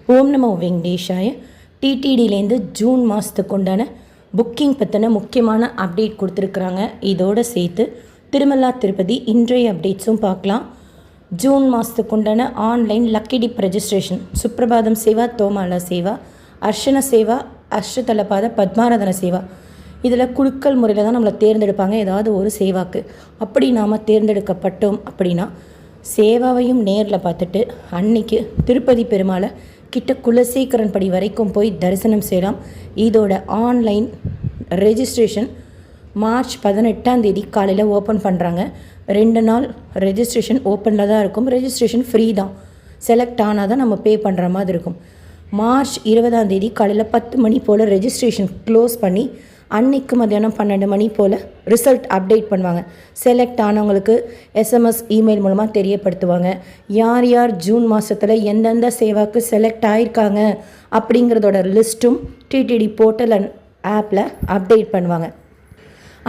ஓம் நமோ வெங்கடேஷாய. டிடிடிலேருந்து ஜூன் மாதத்துக்கு உண்டான புக்கிங் பற்றின முக்கியமான அப்டேட் கொடுத்துருக்குறாங்க. இதோடு சேர்த்து திருமலா திருப்பதி இன்றைய அப்டேட்ஸும் பார்க்கலாம். ஜூன் மாதத்துக்கு உண்டான online lucky dip registration Suprabhatam Seva, Thomala Seva, Archana Seva, Ashtadalapada Padmaradhana Seva, இதில் குழுக்கள் முறையில் தான் நம்மளை தேர்ந்தெடுப்பாங்க ஏதாவது ஒரு சேவாக்கு. அப்படி நாம் தேர்ந்தெடுக்கப்பட்டோம் அப்படின்னா சேவாவையும் நேரில் பார்த்துட்டு அன்னைக்கு திருப்பதி பெருமாளை கிட்ட குலசேகரன் படி வரைக்கும் போய் தரிசனம் செய்யலாம். இதோட ஆன்லைன் ரெஜிஸ்ட்ரேஷன் மார்ச் 18 காலையில் ஓப்பன் பண்ணுறாங்க. 2 நாள் ரெஜிஸ்ட்ரேஷன் ஓப்பனில் தான் இருக்கும். ரெஜிஸ்ட்ரேஷன் ஃப்ரீ தான். செலக்ட் ஆனால் தான் நம்ம பே பண்ணுற மாதிரி இருக்கும். மார்ச் 20 காலையில் 10 மணி போல் ரெஜிஸ்ட்ரேஷன் க்ளோஸ் பண்ணி அன்னைக்கு மத்தியானம் 12 மணி போல் ரிசல்ட் அப்டேட் பண்ணுவாங்க. செலக்ட் ஆனவங்களுக்கு எஸ்எம்எஸ், இமெயில் மூலமாக தெரியப்படுத்துவாங்க. யார் யார் ஜூன் மாதத்தில் எந்தெந்த சேவாக்கு செலக்ட் ஆகிருக்காங்க அப்படிங்கிறதோட லிஸ்ட்டும் டிடிடி போர்ட்டல் அண்ட் ஆப்பில் அப்டேட் பண்ணுவாங்க.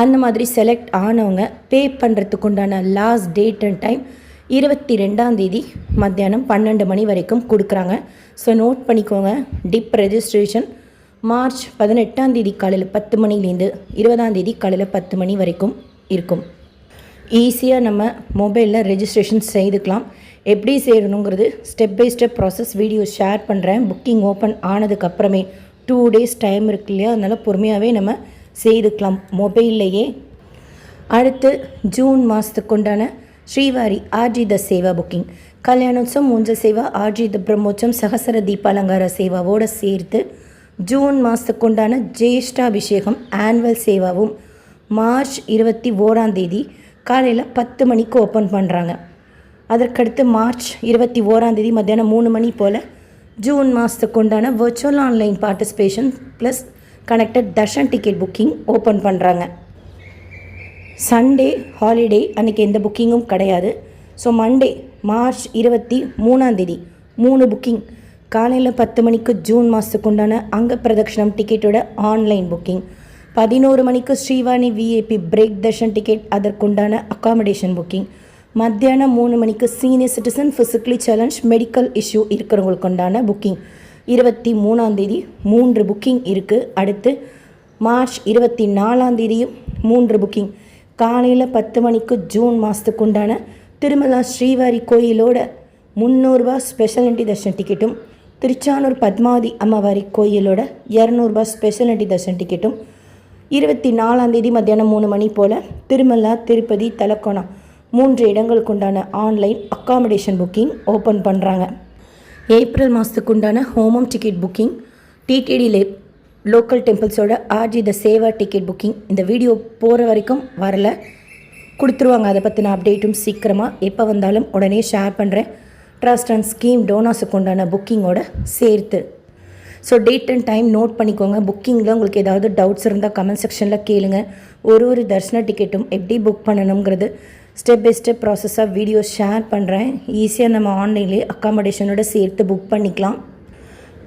அந்த மாதிரி செலக்ட் ஆனவங்க பே பண்ணுறதுக்கு உண்டான லாஸ்ட் டேட் அண்ட் டைம் 22 மத்தியானம் 12 மணி வரைக்கும் கொடுக்குறாங்க. ஸோ நோட் பண்ணிக்கோங்க. டிப் ரெஜிஸ்ட்ரேஷன் மார்ச் 18 காலையில் 10 மணிலேருந்து 20 காலையில் 10 மணி வரைக்கும் இருக்கும். ஈஸியாக நம்ம மொபைலில் ரெஜிஸ்ட்ரேஷன் செய்துக்கலாம். எப்படி செய்யணுங்கிறது step by step process video share பண்ணுறேன். புக்கிங் ஓப்பன் ஆனதுக்கப்புறமே 2 days டைம் இருக்கு இல்லையா, அதனால் பொறுமையாகவே நம்ம செய்துக்கலாம் மொபைல்லையே. அடுத்து ஜூன் மாதத்துக்கு உண்டான ஸ்ரீவாரி ஆர்ஜித சேவா புக்கிங், கல்யாணோத்சவம், மூஞ்ச சேவா, ஆர்ஜித பிரம்மோற்சவம், சகசர தீபாலங்கார சேவாவோடு சேர்த்து ஜூன் மாதத்துக்கு உண்டான ஜேஷ்டாபிஷேகம் ஆனுவல் சேவாவும் மார்ச் 21 காலையில் 10 மணிக்கு ஓப்பன் பண்ணுறாங்க. அதற்கடுத்து மார்ச் 21 மத்தியானம் 3 மணி போல் ஜூன் மாதத்துக்கு உண்டான virtual online participation plus connected Darshan ticket booking open பண்ணுறாங்க. சண்டே ஹாலிடே அன்றைக்கி எந்த புக்கிங்கும் கிடையாது. ஸோ மண்டே மார்ச் 23 3 புக்கிங் காலையில் 10 மணிக்கு ஜூன் மாதத்துக்கு உண்டான அங்க பிரதட்சணம் டிக்கெட்டோட ஆன்லைன் புக்கிங், 11 மணிக்கு Srivani VIP break darshan ticket அதற்குண்டான அக்காமடேஷன் புக்கிங், மத்தியானம் 3 மணிக்கு senior citizen physically challenge medical issue இருக்கிறவங்களுக்கு உண்டான புக்கிங், 23 3 புக்கிங் இருக்குது. அடுத்து மார்ச் 24 3 புக்கிங் காலையில் 10 மணிக்கு ஜூன் மாதத்துக்கு உண்டான திருமலா ஸ்ரீவாரி கோயிலோட 300 ரூபாய் ஸ்பெஷல் என்ட்ரி தர்ஷன் டிக்கெட்டும், திருச்சானூர் பத்மாவதி அம்மாவாரி கோயிலோட 200 ரூபாய் ஸ்பெஷல் என்ட்ரி தர்ஷன் டிக்கெட்டும், 24 மத்தியானம் 3 மணி போல் திருமலா திருப்பதி தலக்கோணம் 3 இடங்களுக்கு உண்டான ஆன்லைன் அக்காமடேஷன் புக்கிங் ஓப்பன் பண்ணுறாங்க. ஏப்ரல் மாதத்துக்கு உண்டான homam ticket booking, TTD local டெம்பிள்ஸோட ஆர்ஜித சேவா டிக்கெட் புக்கிங் இந்த வீடியோ போகிற வரைக்கும் வரல, கொடுத்துருவாங்க. அதை பற்றின அப்டேட்டும் சீக்கிரமாக எப்போ வந்தாலும் உடனே ஷேர் பண்ணுறேன். ட்ரஸ்ட் அண்ட் ஸ்கீம் டோனாஸுக்கு உண்டான புக்கிங்கோட சேர்த்து. So date and time note பண்ணிக்கோங்க. புக்கிங்கில் உங்களுக்கு ஏதாவது டவுட்ஸ் இருந்தால் கமெண்ட் செக்ஷனில் கேளுங்க. ஒரு தர்ஷன டிக்கெட்டும் எப்படி புக் பண்ணணுங்கிறது ஸ்டெப் பை ஸ்டெப் ப்ராசஸாக வீடியோ ஷேர் பண்ணுறேன். ஈஸியாக நம்ம ஆன்லைன்லேயே அக்காமடேஷனோட சேர்த்து புக் பண்ணிக்கலாம்.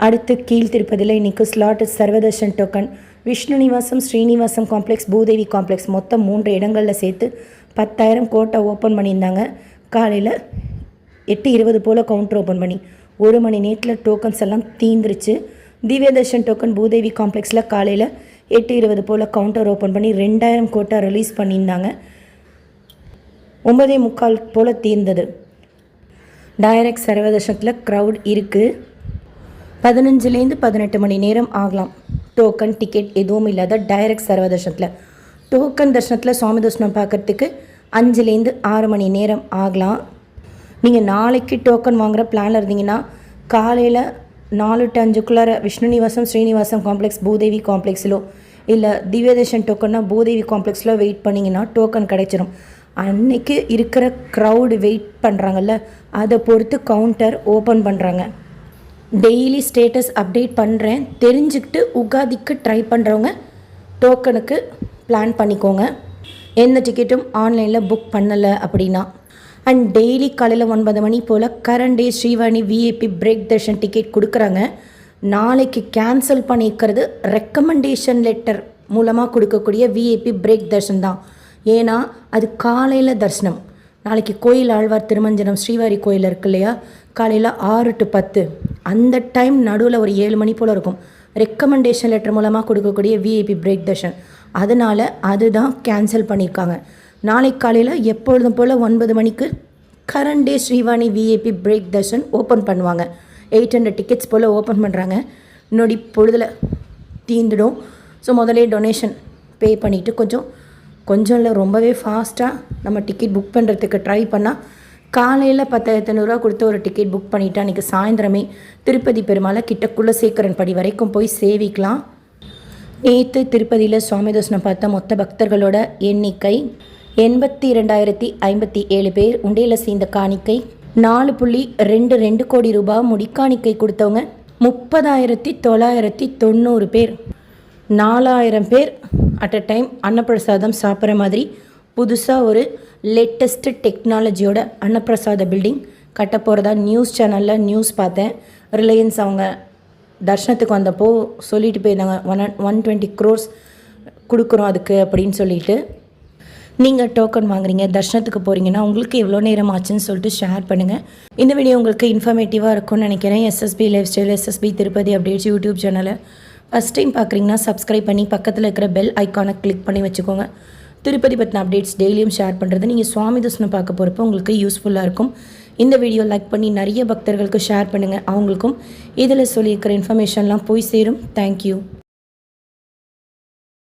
அடுத்து கீழ் திருப்பதியில் இன்றைக்கி slot Sarvadarshan token Vishnu Nivasam, Srinivasam complex, Bhudevi complex மொத்தம் 3 இடங்களில் சேர்த்து 10,000 கோட்டை ஓப்பன் பண்ணியிருந்தாங்க. காலையில் 8:20 போல் கவுண்டர் ஓப்பன் பண்ணி 1 மணி நேரத்தில் டோக்கன்ஸ் எல்லாம் தீந்துருச்சு. திவ்ய தர்ஷன் டோக்கன் பூதேவி காம்ப்ளெக்ஸில் காலையில் 8:20 போல் கவுண்டர் ஓப்பன் பண்ணி 2,000 கோட்டை ரிலீஸ் பண்ணியிருந்தாங்க. 9:45 போல் தீர்ந்தது. டைரக்ட் சர்வதர்ஷனத்தில் க்ரௌட் இருக்குது. 15 to 18 மணி நேரம் ஆகலாம். டோக்கன் டிக்கெட் எதுவும் இல்லாத டைரக்ட் சர்வதர்ஷனத்தில். டோக்கன் தர்ஷனத்தில் சுவாமி தர்ஷனம் பார்க்குறதுக்கு 5 to 6 மணி நேரம் ஆகலாம். நீங்கள் நாளைக்கு டோக்கன் வாங்குகிற பிளானில் இருந்தீங்கன்னா காலையில் 4 to 5 விஷ்ணு நிவாசம், ஸ்ரீனிவாசம் காம்ப்ளெக்ஸ், பூதேவி காம்ப்ளெக்ஸிலோ இல்லை திவ்யதர்ஷன் டோக்கன்னா பூதேவி காம்ப்ளெக்ஸில் வெயிட் பண்ணிங்கன்னா டோக்கன் கிடைச்சிடும். அன்றைக்கி இருக்கிற க்ரௌடு வெயிட் பண்ணுறாங்கல்ல, அதை பொறுத்து கவுண்டர் ஓப்பன் பண்ணுறாங்க. டெய்லி ஸ்டேட்டஸ் அப்டேட் பண்ணுறேன். தெரிஞ்சுக்கிட்டு உகாதிக்கு ட்ரை பண்ணுறவங்க டோக்கனுக்கு பிளான் பண்ணிக்கோங்க. எந்த டிக்கெட்டும் ஆன்லைனில் புக் பண்ணலை அப்படின்னா. அண்ட் டெய்லி காலையில் 9 மணி போல் current day Srivani VIP break darshan ticket கொடுக்குறாங்க. நாளைக்கு கேன்சல் பண்ணிக்கிறது ரெக்கமெண்டேஷன் லெட்டர் மூலமாக கொடுக்கக்கூடிய விஐபி பிரேக் தர்ஷன் தான். ஏன்னா அது காலையில் தரிசனம். நாளைக்கு கோயில் ஆழ்வார் திருமஞ்சனம் ஸ்ரீவாரி கோயில் இருக்கு இல்லையா, காலையில் 6 to 10 அந்த டைம் நடுவில் ஒரு 7 மணி போல் இருக்கும். ரெக்கமெண்டேஷன் லெட்டர் மூலமாக கொடுக்கக்கூடிய விஐபி பிரேக் தர்ஷன். அதனால் அதுதான் கேன்சல் பண்ணியிருக்காங்க. நாளைக்கு காலையில் எப்பொழுதும் போல் 9 மணிக்கு current day Srivani VIP break darshan open பண்ணுவாங்க. 800 டிக்கெட்ஸ் போல் ஓப்பன் பண்ணுறாங்க. நொடி பொழுதில் தீந்துடும். ஸோ முதலே டொனேஷன் பே பண்ணிவிட்டு கொஞ்சம் இல்லை ரொம்பவே ஃபாஸ்ட்டாக நம்ம டிக்கெட் புக் பண்ணுறதுக்கு ட்ரை பண்ணால் காலையில் 10,500 கொடுத்து ஒரு டிக்கெட் புக் பண்ணிவிட்டு அன்றைக்கி சாயந்தரமே திருப்பதி பெருமாளை கிட்டக்குள்ளே சேக்கரன் படி வரைக்கும் போய் சேவிக்கலாம். நேற்று திருப்பதியில் சுவாமி தரிசனம் பார்த்த மொத்த பக்தர்களோட எண்ணிக்கை 82,057 பேர். உண்டையில் சேர்ந்த காணிக்கை 4.22 கோடி ரூபாய். முடிக்காணிக்கை கொடுத்தவங்க 30,990 பேர். 4,000 பேர் அட் அ டைம் அன்னப்பிரசாதம் சாப்பிட்ற மாதிரி புதுசாக ஒரு லேட்டஸ்ட்டு டெக்னாலஜியோட அன்னப்பிரசாத பில்டிங் கட்ட போகிறதா நியூஸ் சேனலில் நியூஸ் பார்த்தேன். ரிலையன்ஸ் அவங்க தர்ஷனத்துக்கு வந்தப்போ சொல்லிட்டு போயிருந்தாங்க 120 crores கொடுக்குறோம் அதுக்கு அப்படின்னு சொல்லிட்டு. நீங்கள் டோக்கன் வாங்குறீங்க, தர்ஷனத்துக்கு போகிறீங்கன்னா உங்களுக்கு எவ்வளோ நேரம் ஆச்சுன்னு சொல்லிட்டு ஷேர் பண்ணுங்கள். இந்த வீடியோ உங்களுக்கு இன்ஃபர்மேட்டிவாக இருக்கும்னு நினைக்கிறேன். SSP lifestyle, SSP Tirupati updates YouTube சேனலை ஃபஸ்ட் டைம் பார்க்குறீங்கன்னா சப்ஸ்கிரைப் பண்ணி பக்கத்தில் இருக்கிற பெல் ஐக்கானை கிளிக் பண்ணி வச்சுக்கோங்க. திருப்பதி பற்றின அப்டேட்ஸ் டெய்லியும் ஷேர் பண்ணுறது நீங்கள் சுவாமி தரிசனம் பார்க்க போகிறப்போ உங்களுக்கு யூஸ்ஃபுல்லாக இருக்கும். இந்த வீடியோ லைக் பண்ணி நிறைய பக்தர்களுக்கு ஷேர் பண்ணுங்கள். அவங்களுக்கும் இதில் சொல்லியிருக்கிற இன்ஃபர்மேஷன்லாம் போய் சேரும். தேங்க்யூ.